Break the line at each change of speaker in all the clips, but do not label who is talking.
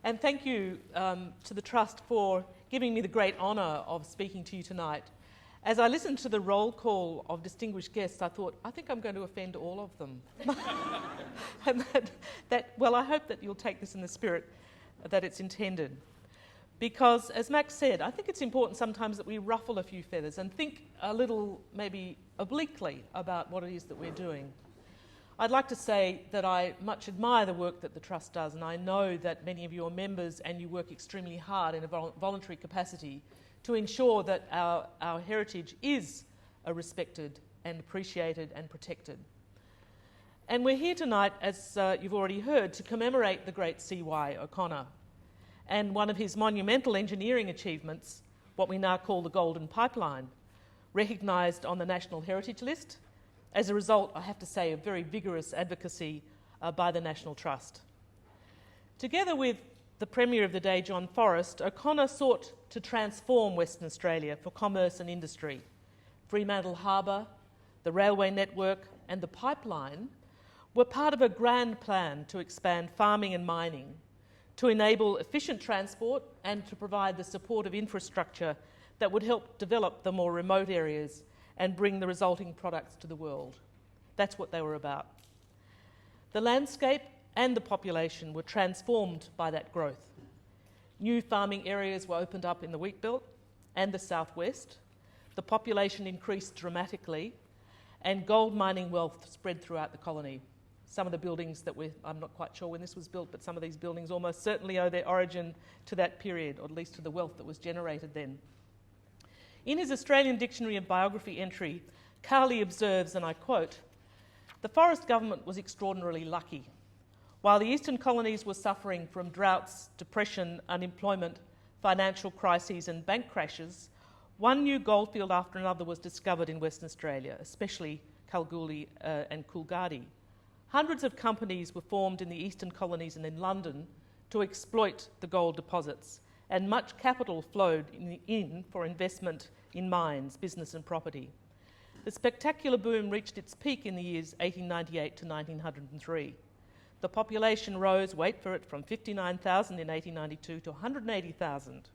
And thank you to the Trust for giving me the great honour of speaking to you tonight. As I listened to the roll call of distinguished guests, I thought, I think I'm going to offend all of them. And well, I hope that you'll take this in the spirit that it's intended. Because, as Max said, I think it's important sometimes that we ruffle a few feathers and think a little, maybe obliquely, about what it is that we're doing. I'd like to say that I much admire the work that the Trust does, and I know that many of you are members and you work extremely hard in a voluntary capacity to ensure that our heritage is respected and appreciated and protected. And we're here tonight, as you've already heard, to commemorate the great C.Y. O'Connor and one of his monumental engineering achievements, what we now call the Golden Pipeline, recognised on the National Heritage List as a result, I have to say, of very vigorous advocacy by the National Trust. Together with the Premier of the day, John Forrest, O'Connor sought to transform Western Australia for commerce and industry. Fremantle Harbour, the railway network and the pipeline were part of a grand plan to expand farming and mining, to enable efficient transport and to provide the support of infrastructure that would help develop the more remote areas and bring the resulting products to the world. That's what they were about. The landscape and the population were transformed by that growth. New farming areas were opened up in the Wheatbelt and the southwest. The population increased dramatically and gold mining wealth spread throughout the colony. Some of the buildings that I'm not quite sure when this was built, but some of these buildings almost certainly owe their origin to that period, or at least to the wealth that was generated then. In his Australian Dictionary of Biography entry, Cowley observes, and I quote, "The Forrest government was extraordinarily lucky. While the eastern colonies were suffering from droughts, depression, unemployment, financial crises and bank crashes, one new goldfield after another was discovered in Western Australia, especially Kalgoorlie and Coolgardie. Hundreds of companies were formed in the eastern colonies and in London to exploit the gold deposits, and much capital flowed in for investment in mines, business and property. The spectacular boom reached its peak in the years 1898 to 1903. The population rose, wait for it, from 59,000 in 1892 to 180,000.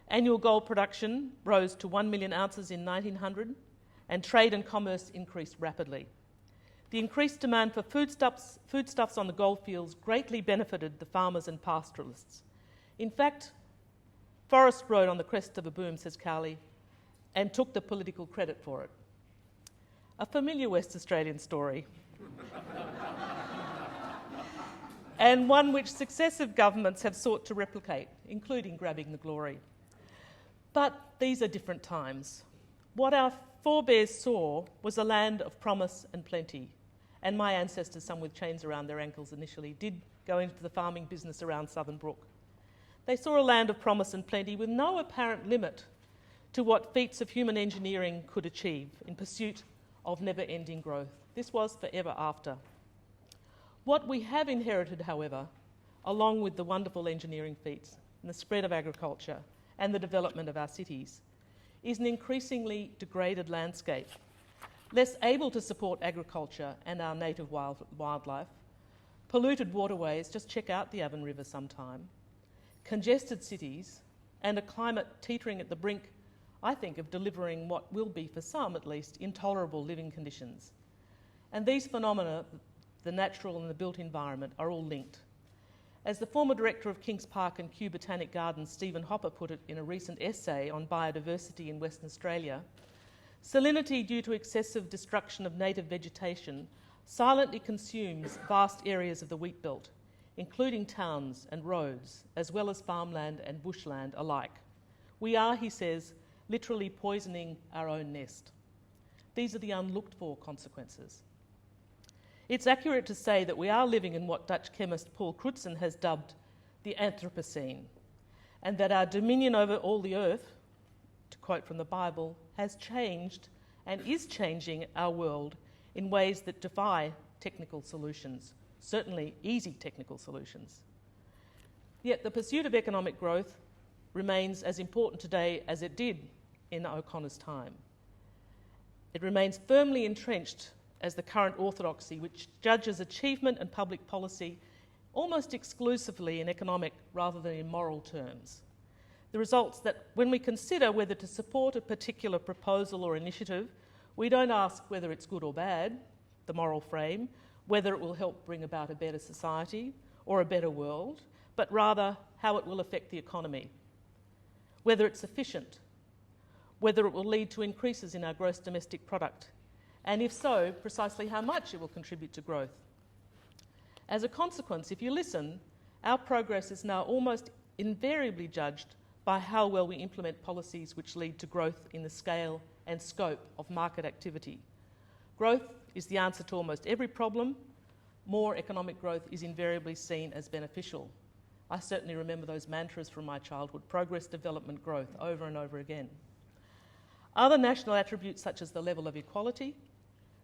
Annual gold production rose to 1 million ounces in 1900, and trade and commerce increased rapidly. The increased demand for foodstuffs on the goldfields greatly benefited the farmers and pastoralists. In fact, Forrest rode on the crest of a boom," says Cowley, "and took the political credit for it." A familiar West Australian story. And one which successive governments have sought to replicate, including grabbing the glory. But these are different times. What our forebears saw was a land of promise and plenty. And my ancestors, some with chains around their ankles initially, did go into the farming business around Southern Brook. They saw a land of promise and plenty with no apparent limit to what feats of human engineering could achieve in pursuit of never-ending growth. This was forever after. What we have inherited, however, along with the wonderful engineering feats and the spread of agriculture and the development of our cities, is an increasingly degraded landscape, less able to support agriculture and our native wildlife, polluted waterways, just check out the Avon River sometime, congested cities, and a climate teetering at the brink, I think, of delivering what will be, for some at least, intolerable living conditions. And these phenomena, the natural and the built environment, are all linked. As the former director of Kings Park and Kew Botanic Gardens, Stephen Hopper, put it in a recent essay on biodiversity in Western Australia, salinity due to excessive destruction of native vegetation silently consumes vast areas of the wheatbelt, including towns and roads, as well as farmland and bushland alike. We are, he says, literally poisoning our own nest. These are the unlooked for consequences. It's accurate to say that we are living in what Dutch chemist Paul Crutzen has dubbed the Anthropocene, and that our dominion over all the earth, to quote from the Bible, has changed and is changing our world in ways that defy technical solutions, certainly easy technical solutions. Yet the pursuit of economic growth remains as important today as it did in O'Connor's time. It remains firmly entrenched as the current orthodoxy which judges achievement and public policy almost exclusively in economic rather than in moral terms. The results that when we consider whether to support a particular proposal or initiative, we don't ask whether it's good or bad, the moral frame, whether it will help bring about a better society or a better world, but rather how it will affect the economy, whether it's efficient, whether it will lead to increases in our gross domestic product, and if so, precisely how much it will contribute to growth. As a consequence, if you listen, our progress is now almost invariably judged by how well we implement policies which lead to growth in the scale and scope of market activity. Growth is the answer to almost every problem. More economic growth is invariably seen as beneficial. I certainly remember those mantras from my childhood: progress, development, growth, over and over again. Other national attributes such as the level of equality,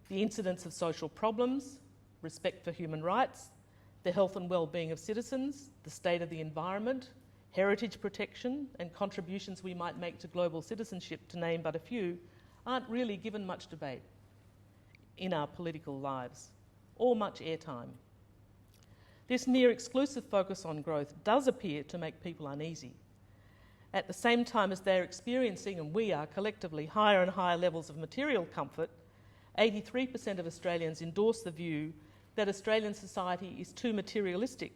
the incidence of social problems, respect for human rights, the health and well-being of citizens, the state of the environment, heritage protection, and contributions we might make to global citizenship, to name but a few, aren't really given much debate in our political lives, or much airtime. This near-exclusive focus on growth does appear to make people uneasy. At the same time as they're experiencing, and we are collectively, higher and higher levels of material comfort, 83% of Australians endorse the view that Australian society is too materialistic,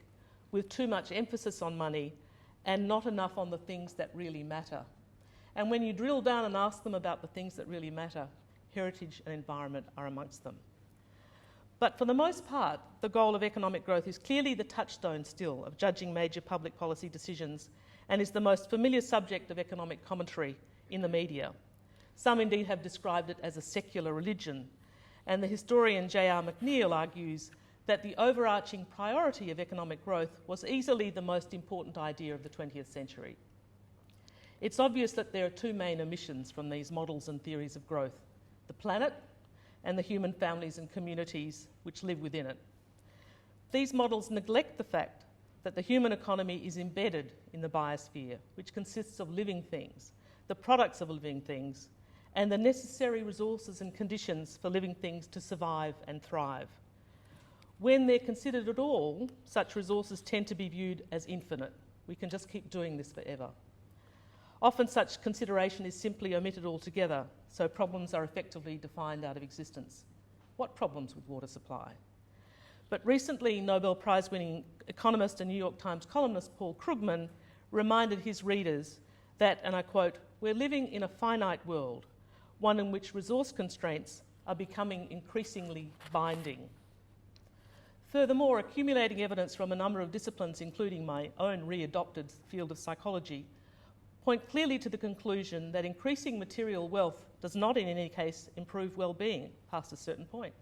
with too much emphasis on money and not enough on the things that really matter. And when you drill down and ask them about the things that really matter, heritage and environment are amongst them. But for the most part, the goal of economic growth is clearly the touchstone still of judging major public policy decisions, and is the most familiar subject of economic commentary in the media. Some indeed have described it as a secular religion, and the historian J.R. McNeill argues that the overarching priority of economic growth was easily the most important idea of the 20th century. It's obvious that there are two main omissions from these models and theories of growth: the planet and the human families and communities which live within it. These models neglect the fact that the human economy is embedded in the biosphere, which consists of living things, the products of living things, and the necessary resources and conditions for living things to survive and thrive. When they're considered at all, such resources tend to be viewed as infinite. We can just keep doing this forever. Often such consideration is simply omitted altogether, so problems are effectively defined out of existence. What problems with water supply? But recently, Nobel Prize-winning economist and New York Times columnist Paul Krugman reminded his readers that, and I quote, "We're living in a finite world, one in which resource constraints are becoming increasingly binding." Furthermore, accumulating evidence from a number of disciplines, including my own readopted field of psychology, point clearly to the conclusion that increasing material wealth does not in any case improve well-being past a certain point.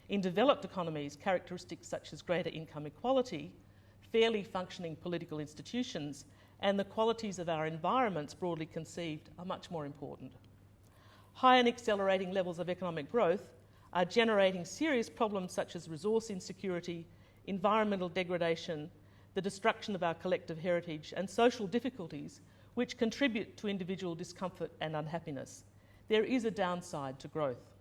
In developed economies, characteristics such as greater income equality, fairly functioning political institutions, and the qualities of our environments broadly conceived are much more important. High and accelerating levels of economic growth are generating serious problems such as resource insecurity, environmental degradation, the destruction of our collective heritage, and social difficulties which contribute to individual discomfort and unhappiness. There is a downside to growth.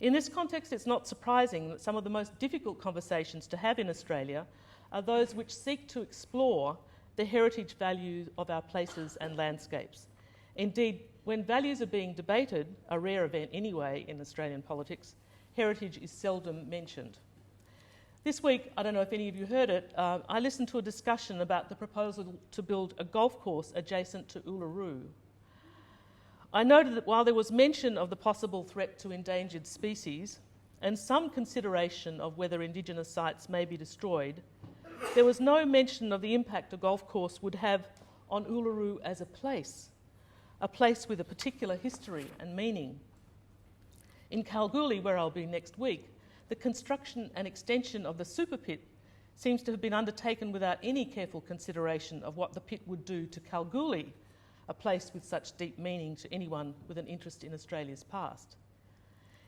In this context, it's not surprising that some of the most difficult conversations to have in Australia are those which seek to explore the heritage value of our places and landscapes. Indeed, when values are being debated, a rare event anyway in Australian politics, heritage is seldom mentioned. This week, I don't know if any of you heard it, I listened to a discussion about the proposal to build a golf course adjacent to Uluru. I noted that while there was mention of the possible threat to endangered species and some consideration of whether Indigenous sites may be destroyed, there was no mention of the impact a golf course would have on Uluru as a place with a particular history and meaning. In Kalgoorlie, where I'll be next week, the construction and extension of the super pit seems to have been undertaken without any careful consideration of what the pit would do to Kalgoorlie, a place with such deep meaning to anyone with an interest in Australia's past.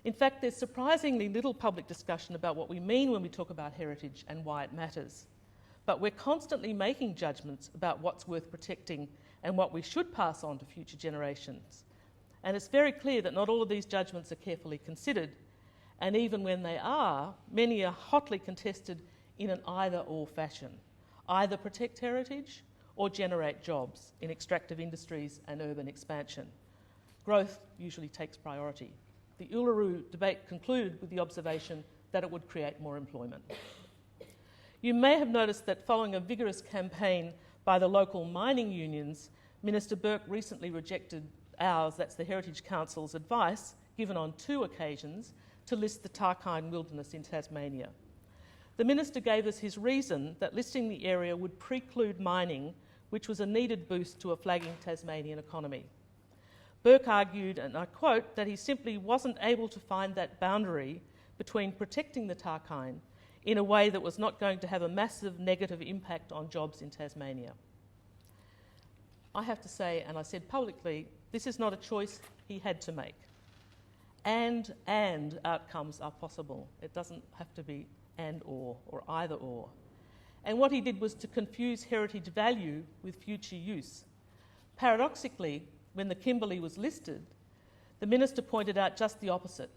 In fact, there's surprisingly little public discussion about what we mean when we talk about heritage and why it matters. But we're constantly making judgments about what's worth protecting and what we should pass on to future generations. And it's very clear that not all of these judgments are carefully considered, and even when they are, many are hotly contested in an either-or fashion. Either protect heritage or generate jobs in extractive industries and urban expansion. Growth usually takes priority. The Uluru debate concluded with the observation that it would create more employment. You may have noticed that following a vigorous campaign by the local mining unions, Minister Burke recently rejected ours, that's the Heritage Council's advice, given on 2 occasions, to list the Tarkine Wilderness in Tasmania. The Minister gave us his reason that listing the area would preclude mining, which was a needed boost to a flagging Tasmanian economy. Burke argued, and I quote, that he simply wasn't able to find that boundary between protecting the Tarkine in a way that was not going to have a massive negative impact on jobs in Tasmania. I have to say, and I said publicly, this is not a choice he had to make. And outcomes are possible. It doesn't have to be and or either or. And what he did was to confuse heritage value with future use. Paradoxically, when the Kimberley was listed, the Minister pointed out just the opposite.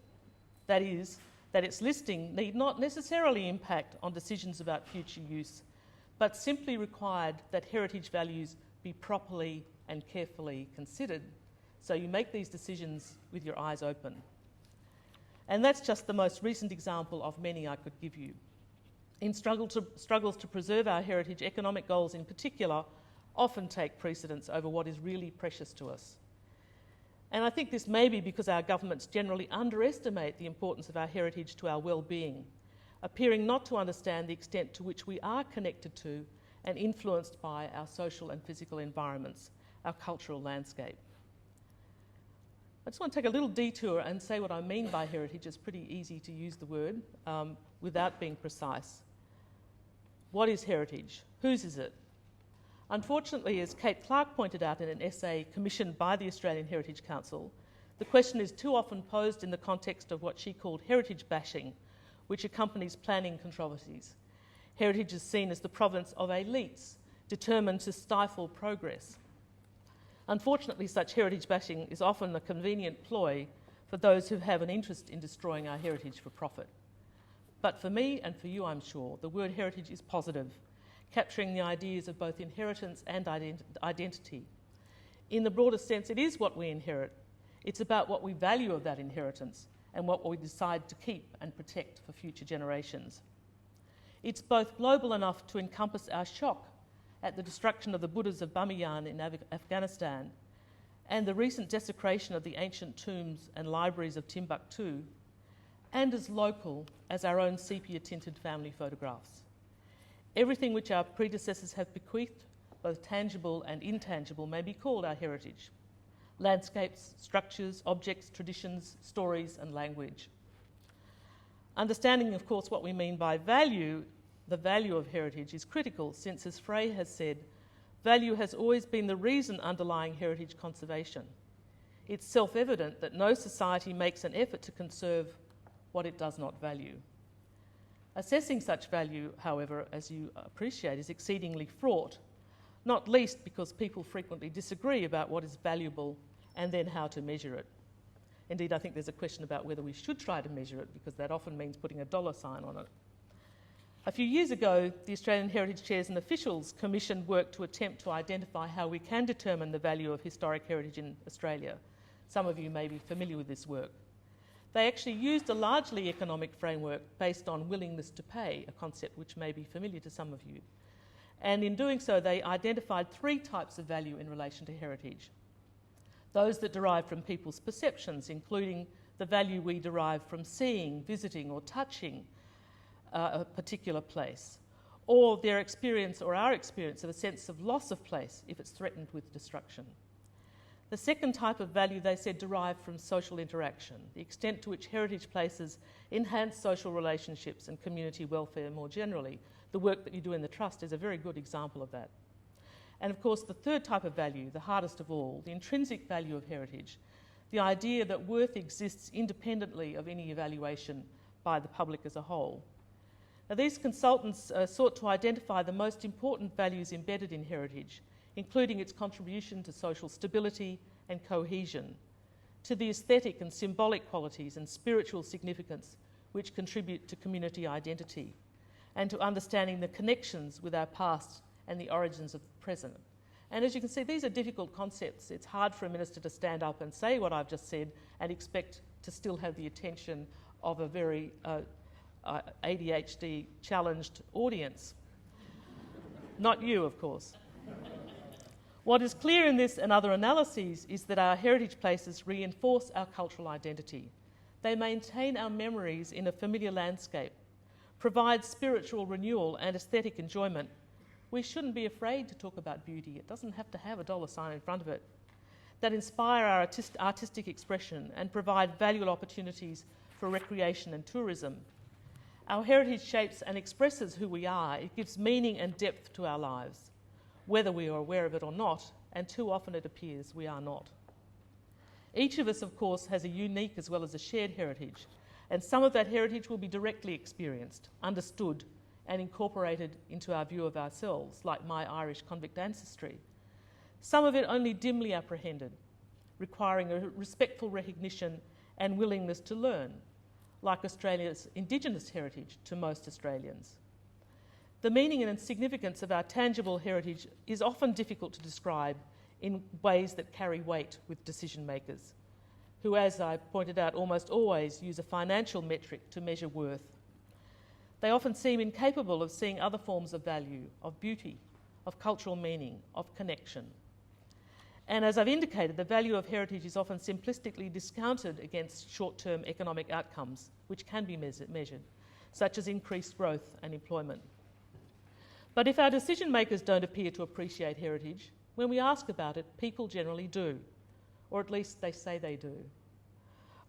That is, that its listing need not necessarily impact on decisions about future use, but simply required that heritage values be properly and carefully considered. So you make these decisions with your eyes open. And that's just the most recent example of many I could give you. In struggles to preserve our heritage, economic goals in particular often take precedence over what is really precious to us. And I think this may be because our governments generally underestimate the importance of our heritage to our well-being, appearing not to understand the extent to which we are connected to and influenced by our social and physical environments, our cultural landscape. I just want to take a little detour and say what I mean by heritage. It's pretty easy to use the word without being precise. What is heritage? Whose is it? Unfortunately, as Kate Clark pointed out in an essay commissioned by the Australian Heritage Council, the question is too often posed in the context of what she called heritage bashing, which accompanies planning controversies. Heritage is seen as the province of elites, determined to stifle progress. Unfortunately, such heritage bashing is often a convenient ploy for those who have an interest in destroying our heritage for profit. But for me, and for you I'm sure, the word heritage is positive, capturing the ideas of both inheritance and identity. In the broadest sense, it is what we inherit. It's about what we value of that inheritance and what we decide to keep and protect for future generations. It's both global enough to encompass our shock at the destruction of the Buddhas of Bamiyan in Afghanistan and the recent desecration of the ancient tombs and libraries of Timbuktu, and as local as our own sepia-tinted family photographs. Everything which our predecessors have bequeathed, both tangible and intangible, may be called our heritage. Landscapes, structures, objects, traditions, stories, and language. Understanding, of course, what we mean by value, the value of heritage, is critical since, as Frey has said, value has always been the reason underlying heritage conservation. It's self-evident that no society makes an effort to conserve what it does not value. Assessing such value, however, as you appreciate, is exceedingly fraught, not least because people frequently disagree about what is valuable and then how to measure it. Indeed, I think there's a question about whether we should try to measure it, because that often means putting a dollar sign on it. A few years ago, the Australian Heritage Chairs and Officials commissioned work to attempt to identify how we can determine the value of historic heritage in Australia. Some of you may be familiar with this work. They actually used a largely economic framework based on willingness to pay, a concept which may be familiar to some of you. And in doing so, they identified 3 types of value in relation to heritage. Those that derive from people's perceptions, including the value we derive from seeing, visiting, or touching a particular place, or their experience or our experience of a sense of loss of place if it's threatened with destruction. The second type of value, they said, derived from social interaction, the extent to which heritage places enhance social relationships and community welfare more generally. The work that you do in the Trust is a very good example of that. And of course, the third type of value, the hardest of all, the intrinsic value of heritage, the idea that worth exists independently of any evaluation by the public as a whole. Now, these consultants sought to identify the most important values embedded in heritage, including its contribution to social stability and cohesion, to the aesthetic and symbolic qualities and spiritual significance which contribute to community identity, and to understanding the connections with our past and the origins of the present. And as you can see, these are difficult concepts. It's hard for a minister to stand up and say what I've just said and expect to still have the attention of a very ADHD challenged audience. Not you, of course. What is clear in this and other analyses is that our heritage places reinforce our cultural identity. They maintain our memories in a familiar landscape, provide spiritual renewal and aesthetic enjoyment. We shouldn't be afraid to talk about beauty. It doesn't have to have a dollar sign in front of it. That inspire our artistic expression and provide valuable opportunities for recreation and tourism. Our heritage shapes and expresses who we are. It gives meaning and depth to our lives, whether we are aware of it or not, and too often it appears we are not. Each of us, of course, has a unique as well as a shared heritage, and some of that heritage will be directly experienced, understood, and incorporated into our view of ourselves, like my Irish convict ancestry. Some of it only dimly apprehended, requiring a respectful recognition and willingness to learn, like Australia's Indigenous heritage to most Australians. The meaning and significance of our tangible heritage is often difficult to describe in ways that carry weight with decision makers, who, as I pointed out, almost always use a financial metric to measure worth. They often seem incapable of seeing other forms of value, of beauty, of cultural meaning, of connection. And as I've indicated, the value of heritage is often simplistically discounted against short-term economic outcomes, which can be measured, such as increased growth and employment. But if our decision makers don't appear to appreciate heritage, when we ask about it, people generally do, or at least they say they do.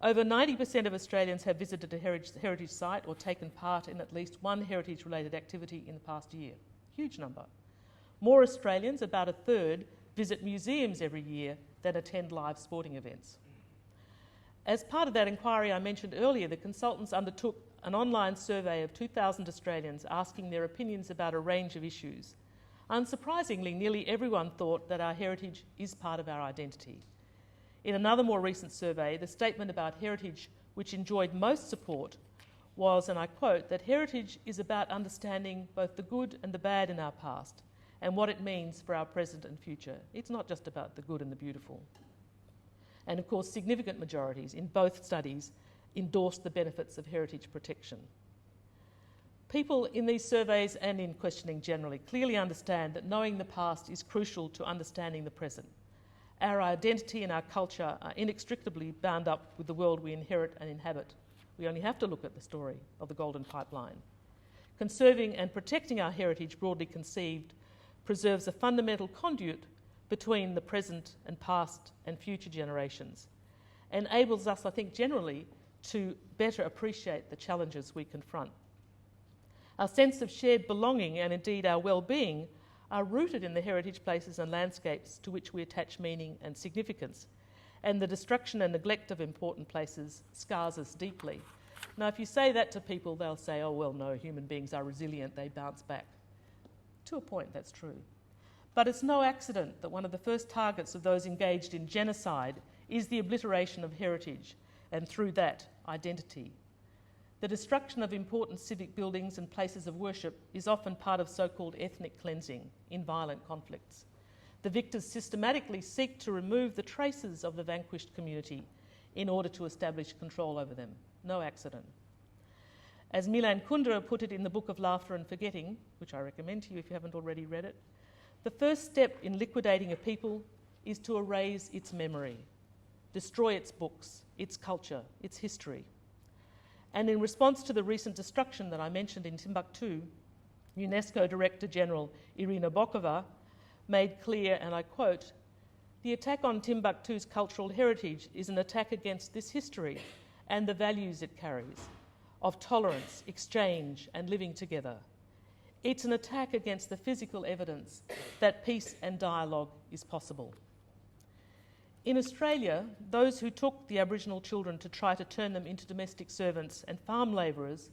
Over 90% of Australians have visited a heritage site or taken part in at least one heritage-related activity in the past year. Huge number. More Australians, about a third, visit museums every year than attend live sporting events. As part of that inquiry I mentioned earlier, the consultants undertook an online survey of 2,000 Australians asking their opinions about a range of issues. Unsurprisingly, nearly everyone thought that our heritage is part of our identity. In another more recent survey, the statement about heritage which enjoyed most support was, and I quote, that heritage is about understanding both the good and the bad in our past and what it means for our present and future. It's not just about the good and the beautiful. And of course, significant majorities in both studies endorsed the benefits of heritage protection. People in these surveys and in questioning generally clearly understand that knowing the past is crucial to understanding the present. Our identity and our culture are inextricably bound up with the world we inherit and inhabit. We only have to look at the story of the Golden Pipeline. Conserving and protecting our heritage, broadly conceived, preserves a fundamental conduit between the present and past and future generations, enables us, I think, generally to better appreciate the challenges we confront. Our sense of shared belonging and indeed our well-being are rooted in the heritage places and landscapes to which we attach meaning and significance, and the destruction and neglect of important places scars us deeply. Now, if you say that to people, they'll say, oh, well, no, human beings are resilient, they bounce back. To a point, that's true. But it's no accident that one of the first targets of those engaged in genocide is the obliteration of heritage, and through that, identity. The destruction of important civic buildings and places of worship is often part of so-called ethnic cleansing in violent conflicts. The victors systematically seek to remove the traces of the vanquished community in order to establish control over them. No accident. As Milan Kundera put it in the Book of Laughter and Forgetting, which I recommend to you if you haven't already read it, the first step in liquidating a people is to erase its memory, destroy its books, its culture, its history. And in response to the recent destruction that I mentioned in Timbuktu, UNESCO Director General Irina Bokova made clear, and I quote, "The attack on Timbuktu's cultural heritage is an attack against this history and the values it carries of tolerance, exchange, and living together. It's an attack against the physical evidence that peace and dialogue is possible." In Australia, those who took the Aboriginal children to try to turn them into domestic servants and farm labourers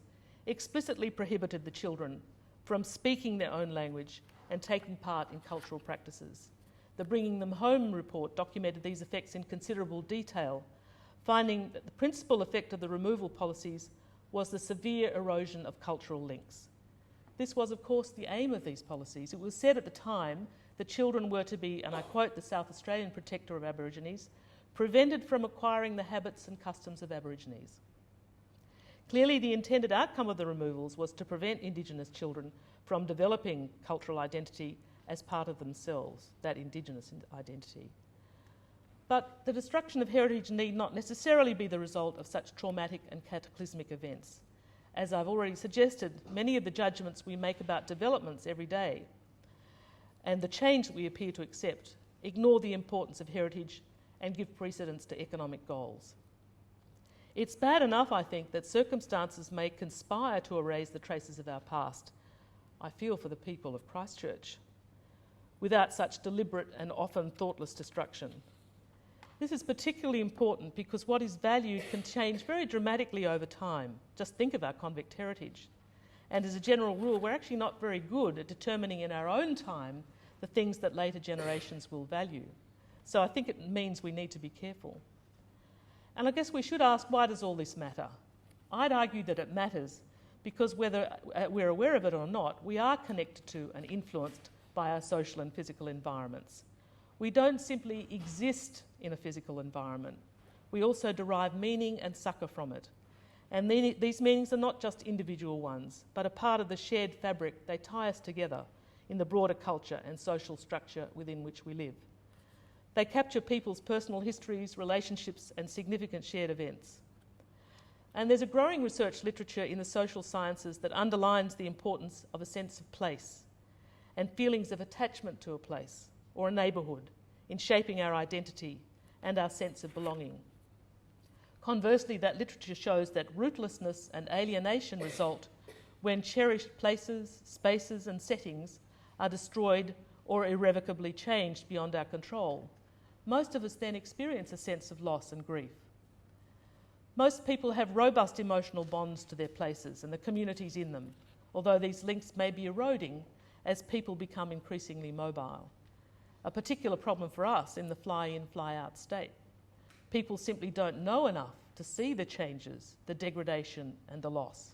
explicitly prohibited the children from speaking their own language and taking part in cultural practices. The Bringing Them Home report documented these effects in considerable detail, finding that the principal effect of the removal policies was the severe erosion of cultural links. This was, of course, the aim of these policies. It was said at the time that children were to be, and I quote the South Australian Protector of Aborigines, prevented from acquiring the habits and customs of Aborigines. Clearly, the intended outcome of the removals was to prevent Indigenous children from developing cultural identity as part of themselves, that Indigenous identity. But the destruction of heritage need not necessarily be the result of such traumatic and cataclysmic events. As I've already suggested, many of the judgments we make about developments every day and the change that we appear to accept ignore the importance of heritage and give precedence to economic goals. It's bad enough, I think, that circumstances may conspire to erase the traces of our past. I feel for the people of Christchurch, without such deliberate and often thoughtless destruction. This is particularly important because what is valued can change very dramatically over time. Just think of our convict heritage. And as a general rule, we're actually not very good at determining in our own time the things that later generations will value. So I think it means we need to be careful. And I guess we should ask, why does all this matter? I'd argue that it matters because whether we're aware of it or not, we are connected to and influenced by our social and physical environments. We don't simply exist in a physical environment. We also derive meaning and succour from it. And these meanings are not just individual ones, but a part of the shared fabric. They tie us together in the broader culture and social structure within which we live. They capture people's personal histories, relationships, and significant shared events. And there's a growing research literature in the social sciences that underlines the importance of a sense of place and feelings of attachment to a place or a neighbourhood in shaping our identity and our sense of belonging. Conversely, that literature shows that rootlessness and alienation result when cherished places, spaces, and settings are destroyed or irrevocably changed beyond our control. Most of us then experience a sense of loss and grief. Most people have robust emotional bonds to their places and the communities in them, although these links may be eroding as people become increasingly mobile. A particular problem for us in the fly-in, fly-out state. People simply don't know enough to see the changes, the degradation and the loss.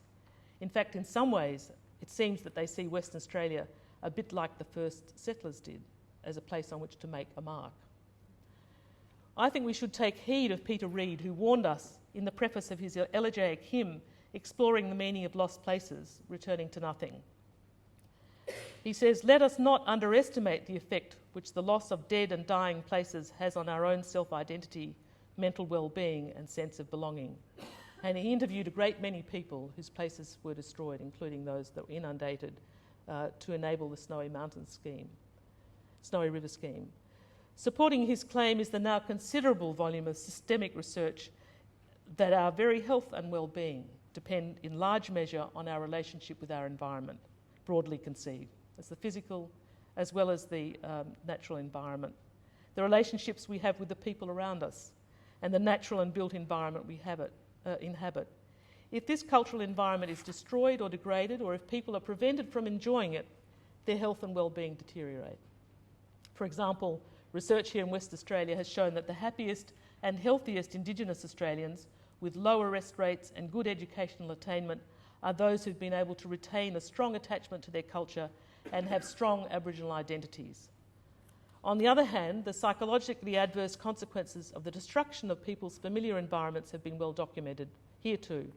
In fact, in some ways, it seems that they see Western Australia a bit like the first settlers did, as a place on which to make a mark. I think we should take heed of Peter Reid, who warned us in the preface of his elegiac hymn exploring the meaning of lost places, returning to nothing. He says, "Let us not underestimate the effect which the loss of dead and dying places has on our own self-identity, mental well-being and sense of belonging." And he interviewed a great many people whose places were destroyed, including those that were inundated, to enable the Snowy River scheme. Supporting his claim is the now considerable volume of systemic research that our very health and well-being depend in large measure on our relationship with our environment, broadly conceived, as the physical as well as the natural environment, the relationships we have with the people around us, and the natural and built environment we inhabit. If this cultural environment is destroyed or degraded, or if people are prevented from enjoying it, their health and well-being deteriorate. For example, research here in West Australia has shown that the happiest and healthiest Indigenous Australians with low arrest rates and good educational attainment are those who've been able to retain a strong attachment to their culture and have strong Aboriginal identities. On the other hand, the psychologically adverse consequences of the destruction of people's familiar environments have been well documented here too.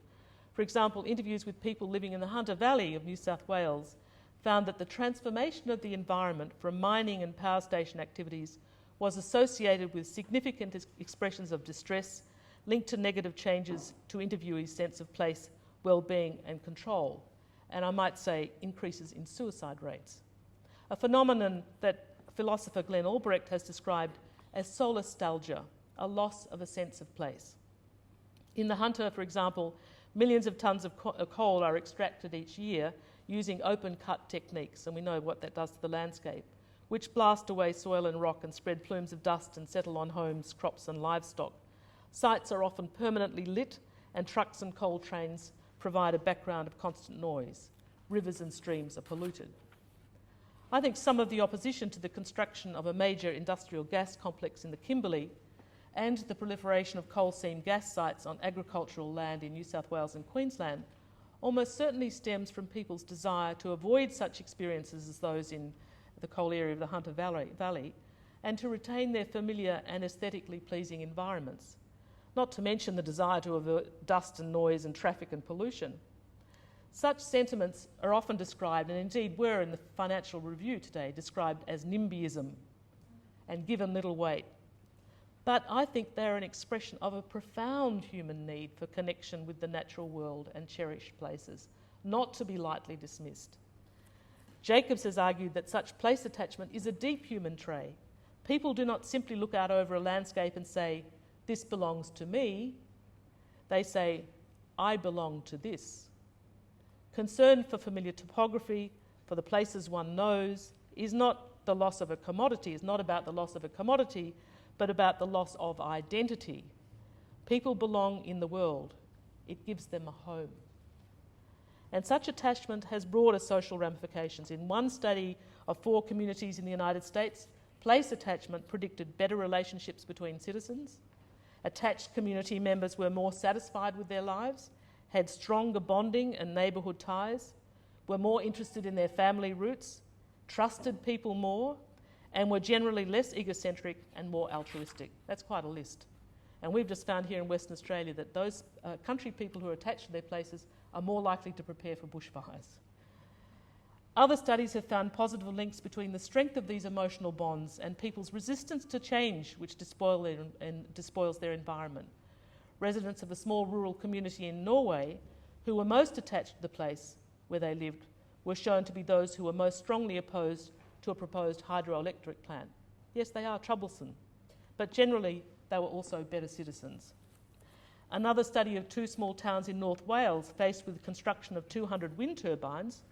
For example, interviews with people living in the Hunter Valley of New South Wales found that the transformation of the environment from mining and power station activities was associated with significant expressions of distress linked to negative changes to interviewees' sense of place, well-being and control, and I might say increases in suicide rates. A phenomenon that philosopher Glenn Albrecht has described as solastalgia, a loss of a sense of place. In the Hunter, for example, millions of tonnes of coal are extracted each year using open-cut techniques, and we know what that does to the landscape, which blast away soil and rock and spread plumes of dust and settle on homes, crops and livestock. Sites are often permanently lit, and trucks and coal trains provide a background of constant noise. Rivers and streams are polluted. I think some of the opposition to the construction of a major industrial gas complex in the Kimberley and the proliferation of coal seam gas sites on agricultural land in New South Wales and Queensland almost certainly stems from people's desire to avoid such experiences as those in the coal area of the Hunter Valley and to retain their familiar and aesthetically pleasing environments, not to mention the desire to avert dust and noise and traffic and pollution. Such sentiments are often described, and indeed were in the Financial Review today, described as NIMBYism and given little weight. But I think they're an expression of a profound human need for connection with the natural world and cherished places, not to be lightly dismissed. Jacobs has argued that such place attachment is a deep human trait. People do not simply look out over a landscape and say, "This belongs to me." They say, "I belong to this." Concern for familiar topography, for the places one knows, is not the loss of a commodity, is not about the loss of a commodity, but about the loss of identity. People belong in the world. It gives them a home. And such attachment has broader social ramifications. In one study of 4 communities in the United States, place attachment predicted better relationships between citizens. Attached community members were more satisfied with their lives, had stronger bonding and neighbourhood ties, were more interested in their family roots, trusted people more, and were generally less egocentric and more altruistic. That's quite a list. And we've just found here in Western Australia that those country people who are attached to their places are more likely to prepare for bushfires. Other studies have found positive links between the strength of these emotional bonds and people's resistance to change, which despoils their environment. Residents of a small rural community in Norway, who were most attached to the place where they lived, were shown to be those who were most strongly opposed to a proposed hydroelectric plant. Yes, they are troublesome, but generally they were also better citizens. Another study of 2 small towns in North Wales faced with the construction of 200 wind turbines,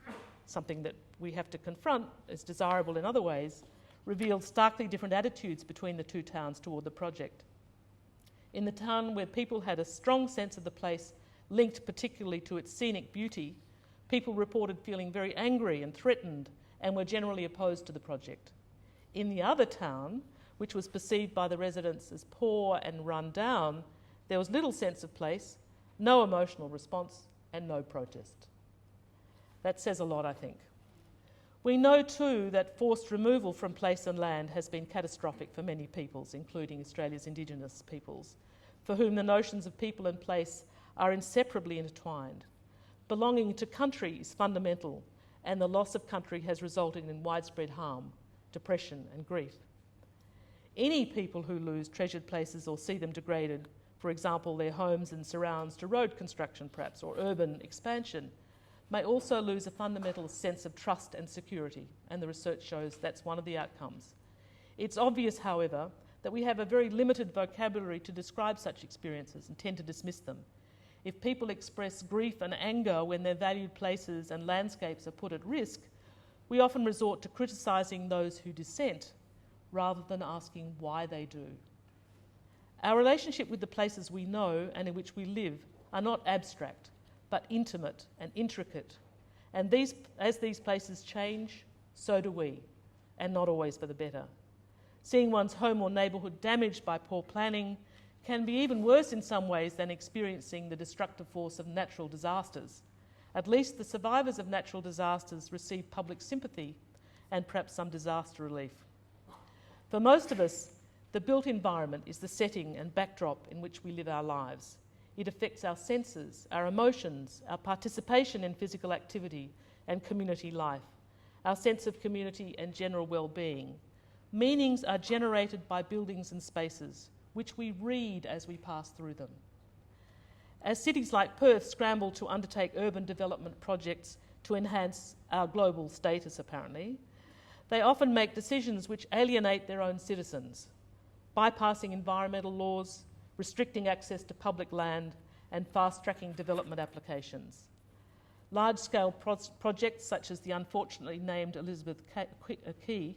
something that we have to confront as desirable in other ways, revealed starkly different attitudes between the 2 towns toward the project. In the town where people had a strong sense of the place linked particularly to its scenic beauty, people reported feeling very angry and threatened and were generally opposed to the project. In the other town, which was perceived by the residents as poor and run down, there was little sense of place, no emotional response, and no protest. That says a lot, I think. We know too that forced removal from place and land has been catastrophic for many peoples, including Australia's Indigenous peoples, for whom the notions of people and place are inseparably intertwined. Belonging to country is fundamental, and the loss of country has resulted in widespread harm, depression and grief. Any people who lose treasured places or see them degraded, for example their homes and surrounds to road construction perhaps, or urban expansion, may also lose a fundamental sense of trust and security, and the research shows that's one of the outcomes. It's obvious, however, that we have a very limited vocabulary to describe such experiences and tend to dismiss them. If people express grief and anger when their valued places and landscapes are put at risk, we often resort to criticising those who dissent rather than asking why they do. Our relationship with the places we know and in which we live are not abstract, but intimate and intricate. And as these places change, so do we, and not always for the better. Seeing one's home or neighbourhood damaged by poor planning can be even worse in some ways than experiencing the destructive force of natural disasters. At least the survivors of natural disasters receive public sympathy and perhaps some disaster relief. For most of us, the built environment is the setting and backdrop in which we live our lives. It affects our senses, our emotions, our participation in physical activity and community life, our sense of community and general well-being. Meanings are generated by buildings and spaces, which we read as we pass through them. As cities like Perth scramble to undertake urban development projects to enhance our global status, apparently, they often make decisions which alienate their own citizens, bypassing environmental laws, restricting access to public land, and fast-tracking development applications. Large-scale projects such as the unfortunately named Elizabeth Quay,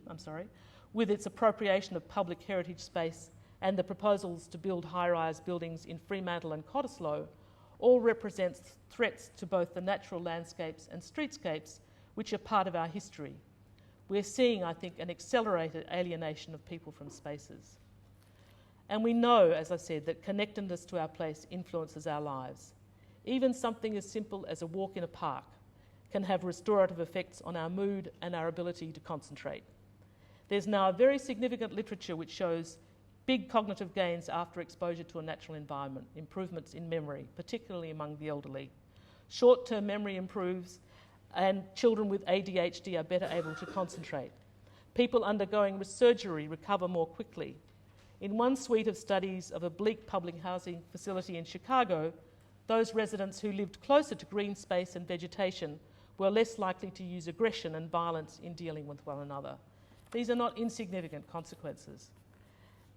with its appropriation of public heritage space and the proposals to build high-rise buildings in Fremantle and Cottesloe, all represent threats to both the natural landscapes and streetscapes which are part of our history. We're seeing, I think, an accelerated alienation of people from spaces. And we know, as I said, that connectedness to our place influences our lives. even something as simple as a walk in a park can have restorative effects on our mood and our ability to concentrate. There's now a very significant literature which shows big cognitive gains after exposure to a natural environment, improvements in memory, particularly among the elderly. Short-term memory improves, and children with ADHD are better able to concentrate. People undergoing surgery recover more quickly. In one suite of studies of a bleak public housing facility in Chicago, those residents who lived closer to green space and vegetation were less likely to use aggression and violence in dealing with one another. These are not insignificant consequences.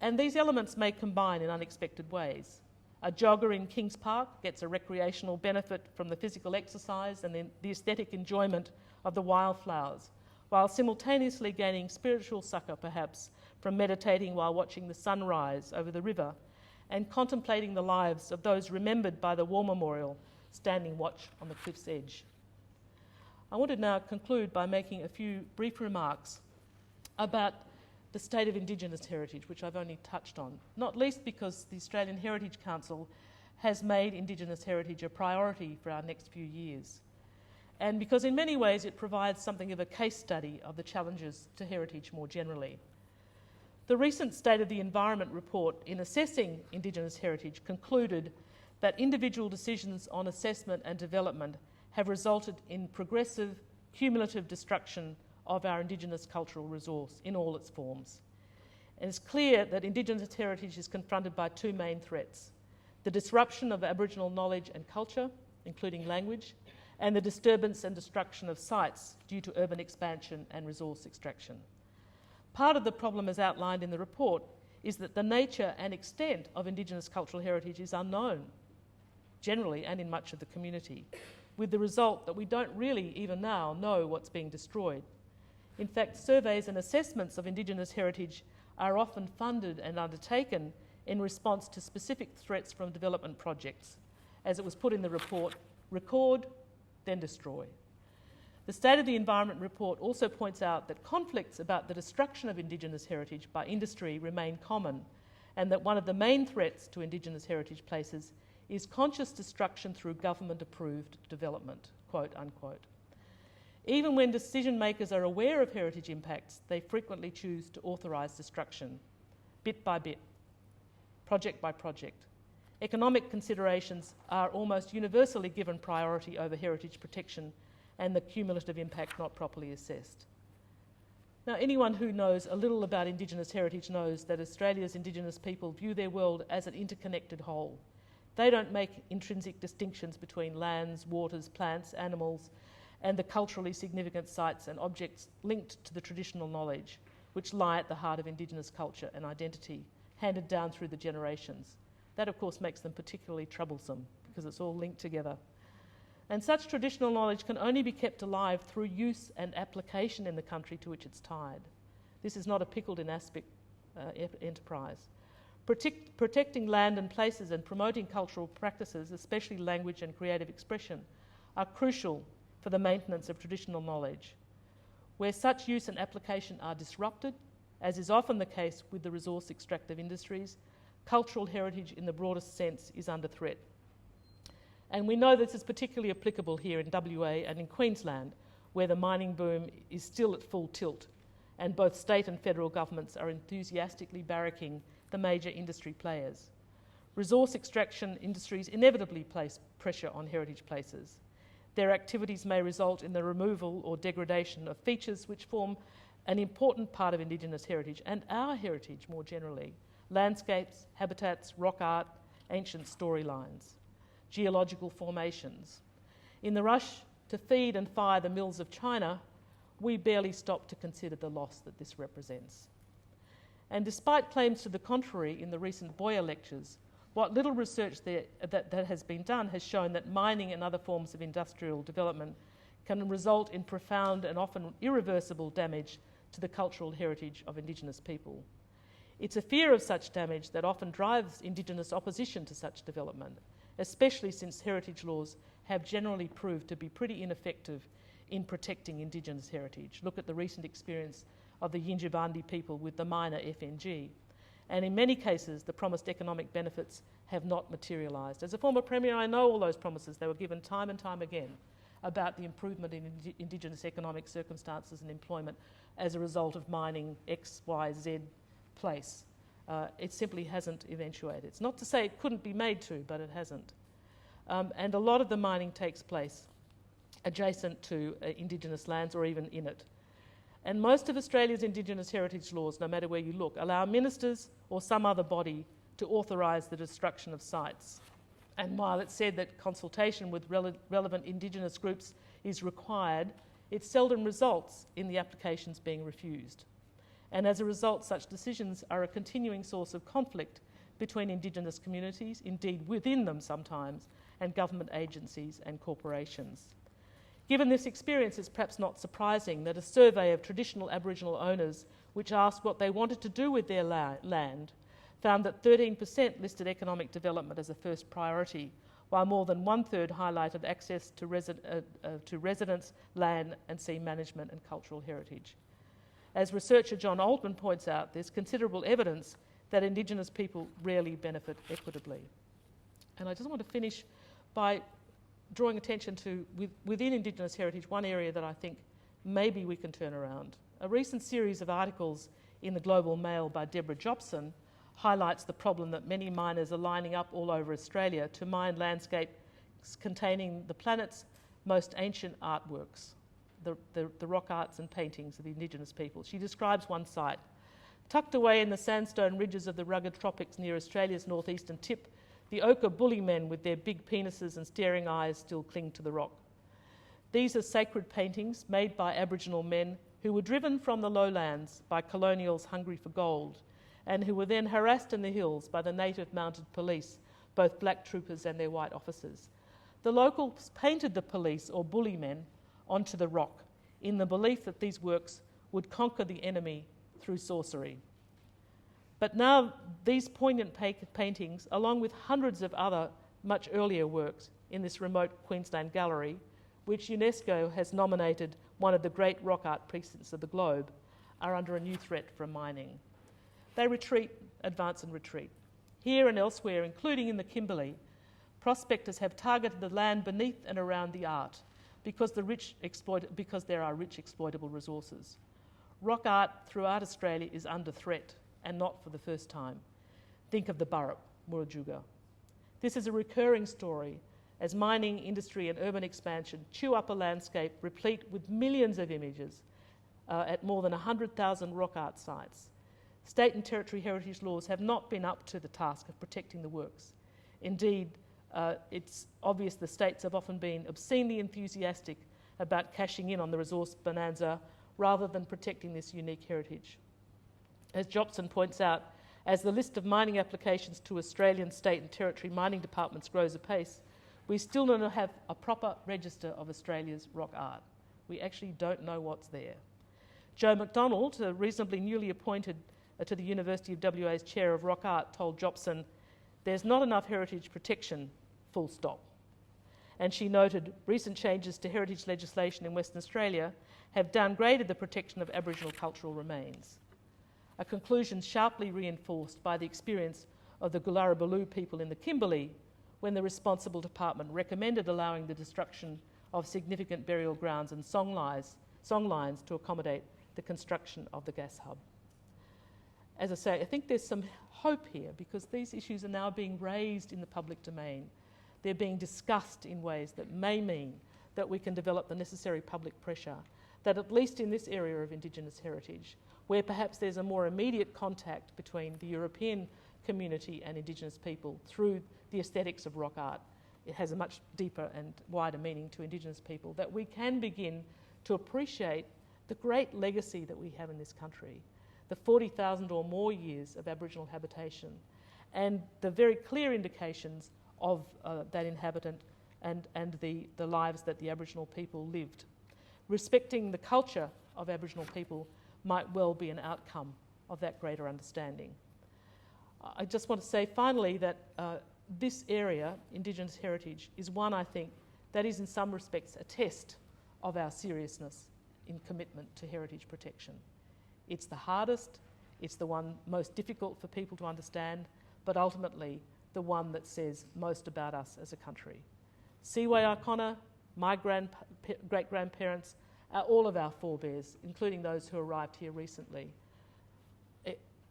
And these elements may combine in unexpected ways. A jogger in Kings Park gets a recreational benefit from the physical exercise and the aesthetic enjoyment of the wildflowers, while simultaneously gaining spiritual succour, perhaps, from meditating while watching the sun rise over the river and contemplating the lives of those remembered by the War Memorial standing watch on the cliff's edge. I want to now conclude by making a few brief remarks about the state of Indigenous heritage, which I've only touched on, not least because the Australian Heritage Council has made Indigenous heritage a priority for our next few years, and because in many ways it provides something of a case study of the challenges to heritage more generally. The recent State of the Environment report in assessing Indigenous heritage concluded that individual decisions on assessment and development have resulted in progressive, cumulative destruction of our Indigenous cultural resource in all its forms. And it's clear that Indigenous heritage is confronted by two main threats: the disruption of Aboriginal knowledge and culture, including language, and the disturbance and destruction of sites due to urban expansion and resource extraction. Part of the problem, as outlined in the report, is that the nature and extent of Indigenous cultural heritage is unknown, generally and in much of the community, with the result that we don't really even now know what's being destroyed. In fact, surveys and assessments of Indigenous heritage are often funded and undertaken in response to specific threats from development projects. As it was put in the report, record, then destroy. The State of the Environment report also points out that conflicts about the destruction of Indigenous heritage by industry remain common, and that one of the main threats to Indigenous heritage places is conscious destruction through government-approved development, quote unquote. Even when decision makers are aware of heritage impacts, they frequently choose to authorise destruction, bit by bit, project by project. Economic considerations are almost universally given priority over heritage protection and the cumulative impact not properly assessed. Now, anyone who knows a little about Indigenous heritage knows that Australia's Indigenous people view their world as an interconnected whole. They don't make intrinsic distinctions between lands, waters, plants, animals, and the culturally significant sites and objects linked to the traditional knowledge, which lie at the heart of Indigenous culture and identity, handed down through the generations. That, of course, makes them particularly troublesome because it's all linked together. And such traditional knowledge can only be kept alive through use and application in the country to which it's tied. This is not a pickled-in aspect enterprise. Protecting land and places and promoting cultural practices, especially language and creative expression, are crucial for the maintenance of traditional knowledge. Where such use and application are disrupted, as is often the case with the resource extractive industries, cultural heritage in the broadest sense is under threat. And we know this is particularly applicable here in WA and in Queensland, where the mining boom is still at full tilt, and both state and federal governments are enthusiastically barracking the major industry players. Resource extraction industries inevitably place pressure on heritage places. Their activities may result in the removal or degradation of features which form an important part of Indigenous heritage and our heritage more generally: landscapes, habitats, rock art, ancient storylines, geological formations. In the rush to feed and fire the mills of China, we barely stop to consider the loss that this represents. And despite claims to the contrary in the recent Boyer lectures, what little research that has been done has shown that mining and other forms of industrial development can result in profound and often irreversible damage to the cultural heritage of Indigenous people. It's a fear of such damage that often drives Indigenous opposition to such development, especially since heritage laws have generally proved to be pretty ineffective in protecting Indigenous heritage. Look at the recent experience of the Yindjibarndi people with the minor FNG. And in many cases, the promised economic benefits have not materialised. As a former Premier, I know all those promises. They were given time and time again about the improvement in Indigenous economic circumstances and employment as a result of mining X, Y, Z place. It simply hasn't eventuated. It's not to say it couldn't be made to, but it hasn't. And a lot of the mining takes place adjacent to Indigenous lands or even in it. And most of Australia's Indigenous heritage laws, no matter where you look, allow ministers or some other body to authorise the destruction of sites. And while it's said that consultation with relevant Indigenous groups is required, it seldom results in the applications being refused. And as a result, such decisions are a continuing source of conflict between Indigenous communities, indeed within them sometimes, and government agencies and corporations. Given this experience, it's perhaps not surprising that a survey of traditional Aboriginal owners, which asked what they wanted to do with their land, found that 13% listed economic development as a first priority, while more than 1/3 highlighted access to residence, land and sea management and cultural heritage. As researcher John Altman points out, there's considerable evidence that Indigenous people rarely benefit equitably. And I just want to finish by drawing attention to, within Indigenous heritage, one area that I think maybe we can turn around. A recent series of articles in the Global Mail by Deborah Jobson highlights the problem that many miners are lining up all over Australia to mine landscapes containing the planet's most ancient artworks, the rock arts and paintings of the Indigenous people. She describes one site. Tucked away in the sandstone ridges of the rugged tropics near Australia's northeastern tip, the ochre bully men with their big penises and staring eyes still cling to the rock. These are sacred paintings made by Aboriginal men who were driven from the lowlands by colonials hungry for gold, and who were then harassed in the hills by the native mounted police, both black troopers and their white officers. The locals painted the police or bully men onto the rock in the belief that these works would conquer the enemy through sorcery. But now these poignant paintings, along with hundreds of other much earlier works in this remote Queensland gallery, which UNESCO has nominated one of the great rock art precincts of the globe, are under a new threat from mining. They retreat, advance and retreat. Here and elsewhere, including in the Kimberley, prospectors have targeted the land beneath and around the art because there are rich exploitable resources. Rock art throughout Australia is under threat, and not for the first time. Think of the Burrup, Murujuga. This is a recurring story as mining, industry and urban expansion chew up a landscape replete with millions of images at more than 100,000 rock art sites. State and territory heritage laws have not been up to the task of protecting the works. Indeed, it's obvious the states have often been obscenely enthusiastic about cashing in on the resource bonanza rather than protecting this unique heritage. As Jobson points out, as the list of mining applications to Australian state and territory mining departments grows apace, we still don't have a proper register of Australia's rock art. We actually don't know what's there. Joe McDonald, reasonably newly appointed to the University of WA's Chair of Rock Art, told Jobson, "There's not enough heritage protection, full stop." And she noted recent changes to heritage legislation in Western Australia have downgraded the protection of Aboriginal cultural remains. A conclusion sharply reinforced by the experience of the Gularabaloo people in the Kimberley when the responsible department recommended allowing the destruction of significant burial grounds and song lines to accommodate the construction of the gas hub. As I say, I think there's some hope here because these issues are now being raised in the public domain. They're being discussed in ways that may mean that we can develop the necessary public pressure that at least in this area of Indigenous heritage, where perhaps there's a more immediate contact between the European community and Indigenous people through the aesthetics of rock art, it has a much deeper and wider meaning to Indigenous people, that we can begin to appreciate the great legacy that we have in this country, the 40,000 or more years of Aboriginal habitation, and the very clear indications of that inhabitant and the lives that the Aboriginal people lived. Respecting the culture of Aboriginal people might well be an outcome of that greater understanding. I just want to say finally that this area, Indigenous heritage, is one I think that is in some respects a test of our seriousness in commitment to heritage protection. It's the hardest, it's the one most difficult for people to understand, but ultimately the one that says most about us as a country. Seaway O'Connor, my great-grandparents, all of our forebears, including those who arrived here recently,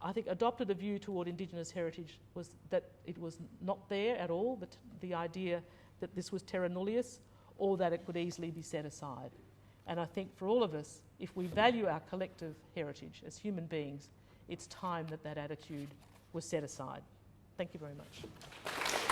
I think adopted a view toward Indigenous heritage was that it was not there at all, the idea that this was terra nullius or that it could easily be set aside. And I think for all of us, if we value our collective heritage as human beings, it's time that that attitude was set aside. Thank you very much.